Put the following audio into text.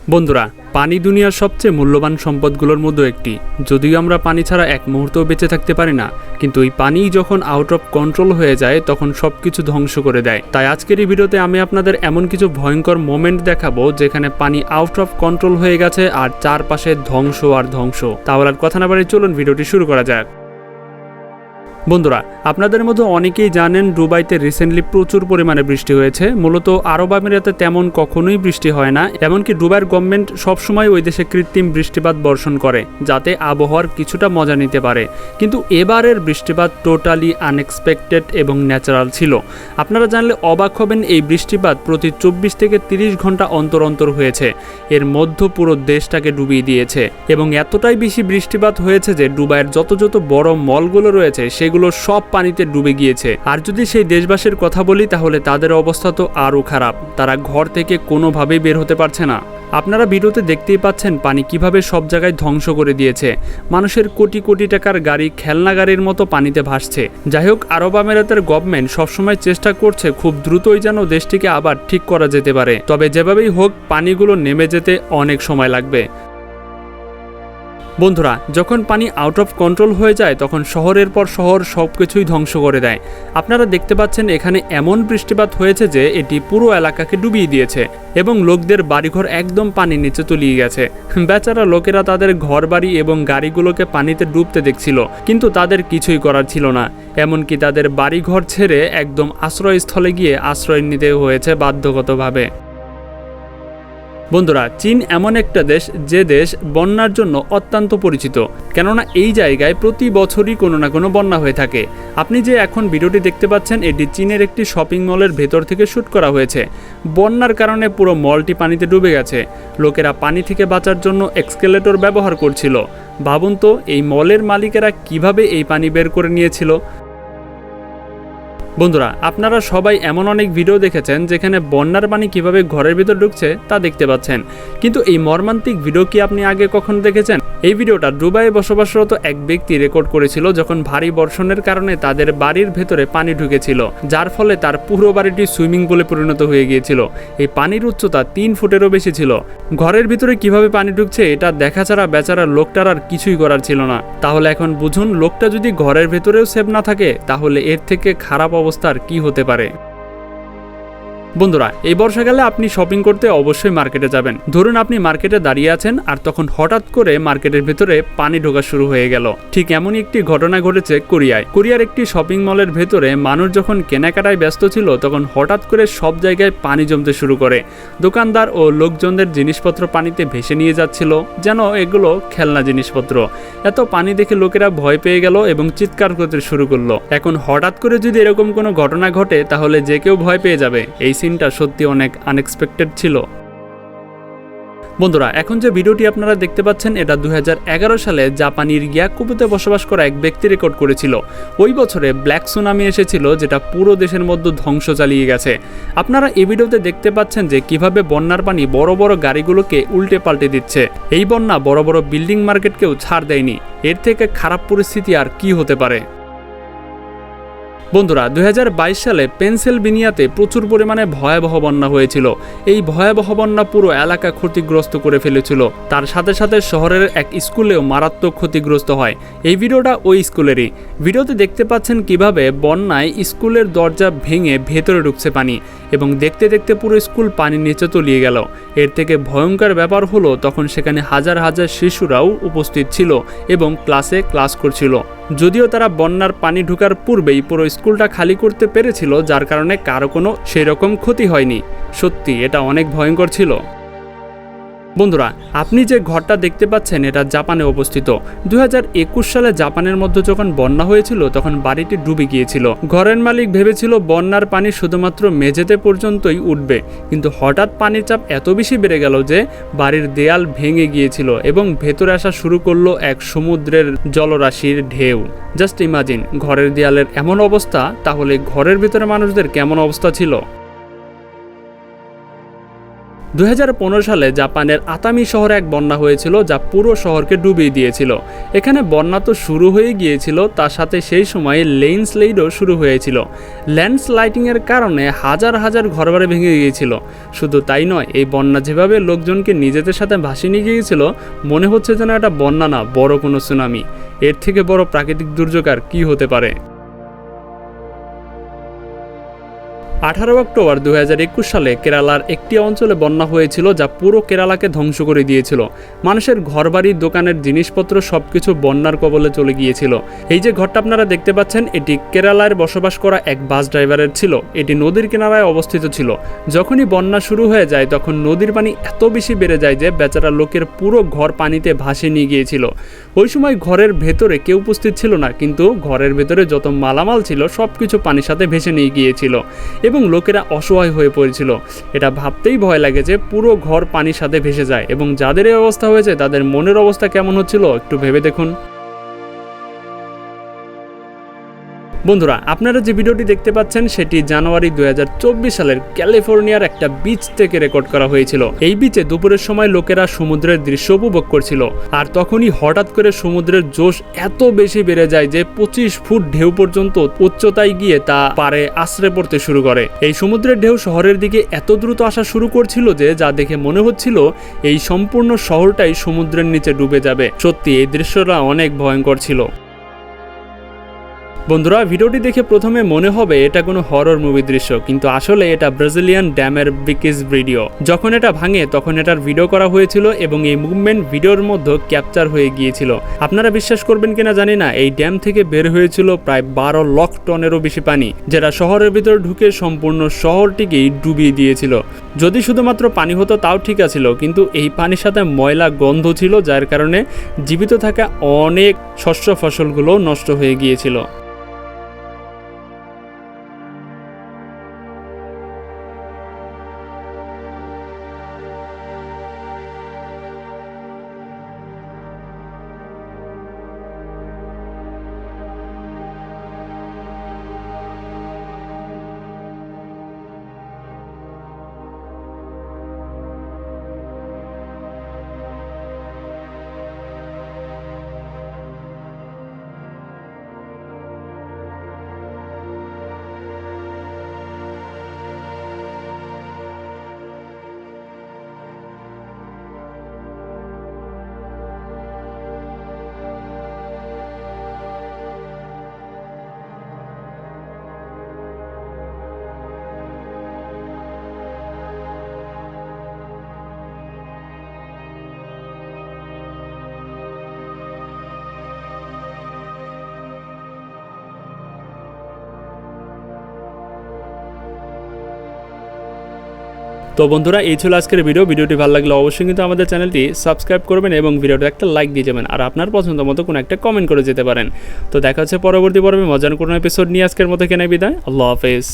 বন্ধুরা, পানি দুনিয়ার সবচেয়ে মূল্যবান সম্পদগুলোর মধ্যে একটি। যদিও আমরা পানি ছাড়া এক মুহূর্তও বেঁচে থাকতে পারি না, কিন্তু এই পানি যখন আউট অফ কন্ট্রোল হয়ে যায় তখন সবকিছু ধ্বংস করে দেয়। তাই আজকের এই ভিডিওতে আমি আপনাদের এমন কিছু ভয়ঙ্কর মোমেন্ট দেখাবো যেখানে পানি আউট অফ কন্ট্রোল হয়ে গেছে আর চারপাশে ধ্বংস আর ধ্বংস। তাহলে আর কথা না বাড়িয়ে চলুন ভিডিওটি শুরু করা যাক। বন্ধুরা, আপনাদের মধ্যে অনেকেই জানেন দুবাইতে রিসেন্টলি প্রচুর পরিমাণে বৃষ্টি হয়েছে। মূলত আরব আমিরাতে তেমন কখনোই বৃষ্টি হয় না, এমনকি দুবাইয়ের গভর্নমেন্ট সবসময় ওই দেশে কৃত্রিম বৃষ্টিপাত বর্ষণ করে যাতে আবহাওয়ার কিছুটা মজা নিতে পারে। কিন্তু এবারের বৃষ্টিপাত টোটালি আনএক্সপেক্টেড এবং ন্যাচারাল ছিল। আপনারা জানলে অবাক হবেন, এই বৃষ্টিপাত প্রতি 24 থেকে 30 ঘন্টা অন্তর অন্তর হয়েছে। এর মধ্য পুরো দেশটাকে ডুবিয়ে দিয়েছে এবং এতটাই বেশি বৃষ্টিপাত হয়েছে যে দুবাইয়ের যত বড় মলগুলো রয়েছে সেগুলো সব পানিতে ডুবে গিয়েছে। আর যদি সেই দেশবাসীর কথা বলি তাহলে তাদের অবস্থা তো আরও খারাপ। তারা ঘর থেকে কোনোভাবেই বের হতে পারছে না। আপনারা ভিডিওতে দেখতেই পাচ্ছেন পানি কিভাবে সব জায়গায় ধ্বংস করে দিয়েছে। মানুষের কোটি কোটি টাকার গাড়ি খেলনা গাড়ির মতো পানিতে ভাসছে। যাই হোক, আরব আমিরাতের গভর্নমেন্ট সবসময় চেষ্টা করছে খুব দ্রুতই যেন দেশটিকে আবার ঠিক করা যেতে পারে, তবে যেভাবেই হোক পানিগুলো নেমে যেতে অনেক সময় লাগবে। বন্ধুরা, যখন পানি আউট অফ কন্ট্রোল হয়ে যায় তখন শহরের পর শহর সব কিছুই ধ্বংস করে দেয়। আপনারা দেখতে পাচ্ছেন এখানে এমন বৃষ্টিপাত হয়েছে যে এটি পুরো এলাকাকে ডুবিয়ে দিয়েছে এবং লোকদের বাড়িঘর একদম পানির নিচে তলিয়ে গেছে। বেচারা লোকেরা তাদের ঘরবাড়ি এবং গাড়িগুলোকে পানিতে ডুবতে দেখছিল, কিন্তু তাদের কিছুই করার ছিল না। এমনকি তাদের বাড়িঘর ছেড়ে একদম আশ্রয়স্থলে গিয়ে আশ্রয় নিতে হয়েছে বাধ্যগতভাবে। বন্ধুরা, চীন এমন একটা দেশ যে দেশ বন্যার জন্য অত্যন্ত পরিচিত, কেননা এই জায়গায় প্রতি বছরই কোনো না কোনো বন্যা হয়ে থাকে। আপনি যে এখন ভিডিওটি দেখতে পাচ্ছেন এটি চীনের একটি শপিং মলের ভেতর থেকে শ্যুট করা হয়েছে। বন্যার কারণে পুরো মলটি পানিতে ডুবে গেছে। লোকেরা পানি থেকে বাঁচার জন্য এক্সকেলেটর ব্যবহার করছিল। ভাবুন তো, এই মলের মালিকেরা কিভাবে এই পানি বের করে নিয়েছিল। বন্ধুরা, আপনারা সবাই এমন অনেক ভিডিও দেখেছেন যেখানে বন্যার পানি কিভাবে ঘরের ভিতর ঢুকছে তা দেখতে পাচ্ছেন, কিন্তু এই মর্মান্তিক ভিডিও কি আপনি আগে কখনো দেখেছেন? এই ভিডিওটা দুবাইয়ে বসবাসরত এক ব্যক্তি রেকর্ড করেছিল যখন ভারী বর্ষণের কারণে তাদের বাড়ির ভেতরে পানি ঢুকেছিল, যার ফলে তার পুরো বাড়িটি সুইমিং পুলে পরিণত হয়ে গিয়েছিল। এই পানির উচ্চতা 3 ফুটেরও বেশি ছিল। ঘরের ভিতরে কিভাবে পানি ঢুকছে এটা দেখা ছাড়া বেচারা লোকটার আর কিছুই করার ছিল না। তাহলে এখন বুঝুন, লোকটা যদি ঘরের ভেতরেও সেফ না থাকে তাহলে এর থেকে খারাপ অবস্থার কি হতে পারে। বন্ধুরা, এই বর্ষাকালে আপনি শপিং করতে অবশ্যই মার্কেটে যাবেন। ধরুন আপনি মার্কেটে দাঁড়িয়ে আছেন আর তখন হঠাৎ করে মার্কেটের ভেতরে পানি ঢোকা শুরু হয়ে গেল। ঠিক এমনই একটি ঘটনা ঘটেছে কোরিয়ায়। কোরিয়ার একটি শপিং মলের ভেতরে মানুষ যখন কেনাকাটায় ব্যস্ত ছিল তখন হঠাৎ করে সব জায়গায় পানি জমতে শুরু করে। দোকানদার ও লোকজনদের জিনিসপত্র পানিতে ভেসে নিয়ে যাচ্ছিল, যেন এগুলো খেলনা জিনিসপত্র। এত পানি দেখে লোকেরা ভয় পেয়ে গেল এবং চিৎকার করতে শুরু করলো। এখন হঠাৎ করে যদি এরকম কোনো ঘটনা ঘটে তাহলে যে কেউ ভয় পেয়ে যাবে। এই সিনটা সত্যি অনেক আনএক্সপেক্টেড ছিল। বন্ধুরা, এখন যে ভিডিওটি আপনারা দেখতে পাচ্ছেন এটা 2011 সালে জাপানের গ্যাকুবুতে বসবাস করা এক ব্যক্তি রেকর্ড করেছিল। ওই বছরে ব্ল্যাক সুনামি এসেছিল যেটা পুরো দেশের মধ্যে ধ্বংস চালিয়ে গেছে। আপনারা এই ভিডিওতে দেখতে পাচ্ছেন যে কিভাবে বন্যার পানি বড় বড় গাড়িগুলোকে উল্টে পাল্টে দিচ্ছে। এই বন্যা বড় বড় বিল্ডিং মার্কেটকেও ছাড় দেয়নি। এর থেকে খারাপ পরিস্থিতি আর কি হতে পারে। বন্ধুরা, 2022 সালে পেনসিলভেনিয়াতে প্রচুর পরিমাণে ভয়াবহ বন্যা হয়েছিল। এই ভয়াবহ বন্যা পুরো এলাকা ক্ষতিগ্রস্ত করে ফেলেছিল। তার সাথে সাথে শহরের এক স্কুলেও মারাত্মক ক্ষতিগ্রস্ত হয়। এই ভিডিওটা ওই স্কুলেরই। ভিডিওতে দেখতে পাচ্ছেন কিভাবে বন্যায় স্কুলের দরজা ভেঙে ভেতরে ঢুকছে পানি এবং দেখতে দেখতে পুরো স্কুল পানির নিচে তলিয়ে গেল। এর থেকে ভয়ঙ্কর ব্যাপার হলো তখন সেখানে হাজার হাজার শিশুরাও উপস্থিত ছিল এবং ক্লাস করছিল। যদিও তারা বন্যার পানি ঢোকার পূর্বেই পুরো স্কুলটা খালি করতে পেরেছিল, যার কারণে কারো কোনো সেরকম ক্ষতি হয়নি। সত্যি এটা অনেক ভয়ঙ্কর ছিল। বন্ধুরা, আপনি যে ঘরটা দেখতে পাচ্ছেন এটা জাপানে অবস্থিত। 2021 সালে জাপানের মধ্যে যখন বন্যা হয়েছিল তখন বাড়িটি ডুবে গিয়েছিল। ঘরের মালিক ভেবেছিল বন্যার পানি শুধুমাত্র মেঝেতে পর্যন্তই উঠবে, কিন্তু হঠাৎ পানির চাপ এত বেশি বেড়ে গেল যে বাড়ির দেয়াল ভেঙে গিয়েছিল এবং ভেতরে আসা শুরু করলো এক সমুদ্রের জলরাশির ঢেউ। জাস্ট ইমাজিন, ঘরের দেয়ালের এমন অবস্থা, তাহলে ঘরের ভেতরে মানুষদের কেমন অবস্থা ছিল। 2015 সালে জাপানের আতামি শহরে এক বন্যা হয়েছিল যা পুরো শহরকে ডুবিয়ে দিয়েছিল। এখানে বন্যা তো শুরু হয়ে গিয়েছিল, তার সাথে সেই সময়ে ল্যান্ডস্লাইডও শুরু হয়েছিল। ল্যান্ডস্লাইডিংয়ের কারণে হাজার হাজার ঘরবাড়ি ভেঙে গিয়েছিল। শুধু তাই নয়, এই বন্যা যেভাবে লোকজনকে নিজেদের সাথে ভাসিয়ে নিয়ে গিয়েছিল, মনে হচ্ছে যেন এটা বন্যা না, বড় কোনো সুনামি। এর থেকে বড় প্রাকৃতিক দুর্যোগ আর কী হতে পারে। 18 অক্টোবর 2021 সালে কেরালার একটি অঞ্চলে বন্যা হয়েছিল যা পুরো কেরালাকে ধ্বংস করে দিয়েছিল। মানুষের ঘরবাড়ি, দোকানের জিনিসপত্র সবকিছু বন্যার কবলে চলে গিয়েছিল। এই যে ঘরটা আপনারা দেখতে পাচ্ছেন, এটি কেরালায় বসবাস করা এক বাস ড্রাইভারের ছিল। এটি নদীর কিনারায় অবস্থিত ছিল। যখনই বন্যা শুরু হয়ে যায় তখন নদীর পানি এত বেশি বেড়ে যায় যে বেচারা লোকের পুরো ঘর পানিতে ভাসিয়ে নিয়ে গিয়েছিল। ওই সময় ঘরের ভেতরে কেউ উপস্থিত ছিল না, কিন্তু ঘরের ভেতরে যত মালামাল ছিল সবকিছু পানির সাথে ভেসে নিয়ে গিয়েছিল এবং লোকেরা অসহায় হয়ে পড়েছিল। এটা ভাবতেই ভয় লাগে যে পুরো ঘর পানির সাথে ভেসে যায় এবং যাদের এই অবস্থা হয়েছে তাদের মনের অবস্থা কেমন হচ্ছিল একটু ভেবে দেখুন। বন্ধুরা, আপনারা যে ভিডিওটি দেখতে পাচ্ছেন সেটি জানুয়ারি 2024 সালের ক্যালিফোর্নিয়ার একটা বিচ থেকে রেকর্ড করা হয়েছিল। এই বিচে দুপুরের সময় লোকেরা সমুদ্রের দৃশ্য উপভোগ করছিল, আর তখনই হঠাৎ করে সমুদ্রের জোশ এত বেশি বেড়ে যায় যে 25 ফুট ঢেউ পর্যন্ত উচ্চতায় গিয়ে তা পারে আশ্রে পড়তে শুরু করে। এই সমুদ্রের ঢেউ শহরের দিকে এত দ্রুত আসা শুরু করছিল যে যা দেখে মনে হচ্ছিল এই সম্পূর্ণ শহরটাই সমুদ্রের নিচে ডুবে যাবে। সত্যি এই দৃশ্যটা অনেক ভয়ঙ্কর ছিল। বন্ধুরা, ভিডিওটি দেখে প্রথমে মনে হবে এটা কোনো হরর মুভি দৃশ্য, কিন্তু আসলে এটা ব্রাজিলিয়ান ড্যামের বিকিস ভিডিও। যখন এটা ভাঙে তখন এটার ভিডিও করা হয়েছিল এবং এই মুভমেন্ট ভিডিওর মধ্যে ক্যাপচার হয়ে গিয়েছিল। আপনারা বিশ্বাস করবেন কিনা জানি না, এই ড্যাম থেকে বের হয়েছিল প্রায় 12 লক্ষ টনেরও বেশি পানি, যেটা শহরের ভিতর ঢুকে সম্পূর্ণ শহরটিকেই ডুবিয়ে দিয়েছিল। যদি শুধুমাত্র পানি হতো তাও ঠিক আছিল, কিন্তু এই পানির সাথে ময়লা গন্ধ ছিল, যার কারণে জীবিত থাকা অনেক শস্য ফসলগুলো নষ্ট হয়ে গিয়েছিল। তো বন্ধুরা, এই ছিল আজকের ভিডিওটি ভালো লাগলে অবশ্যই কিন্তু আমাদের চ্যানেলটি সাবস্ক্রাইব করবেন এবং ভিডিওটা একটা লাইক দিয়ে যাবেন, আর আপনার পছন্দ মতো কোনো একটা কমেন্ট করে যেতে পারেন। তো দেখা হচ্ছে পরবর্তী পর্বে মজার কোনো এপিসোড নিয়ে। আজকের মতো কেন বিদায়, আল্লাহ হাফেজ।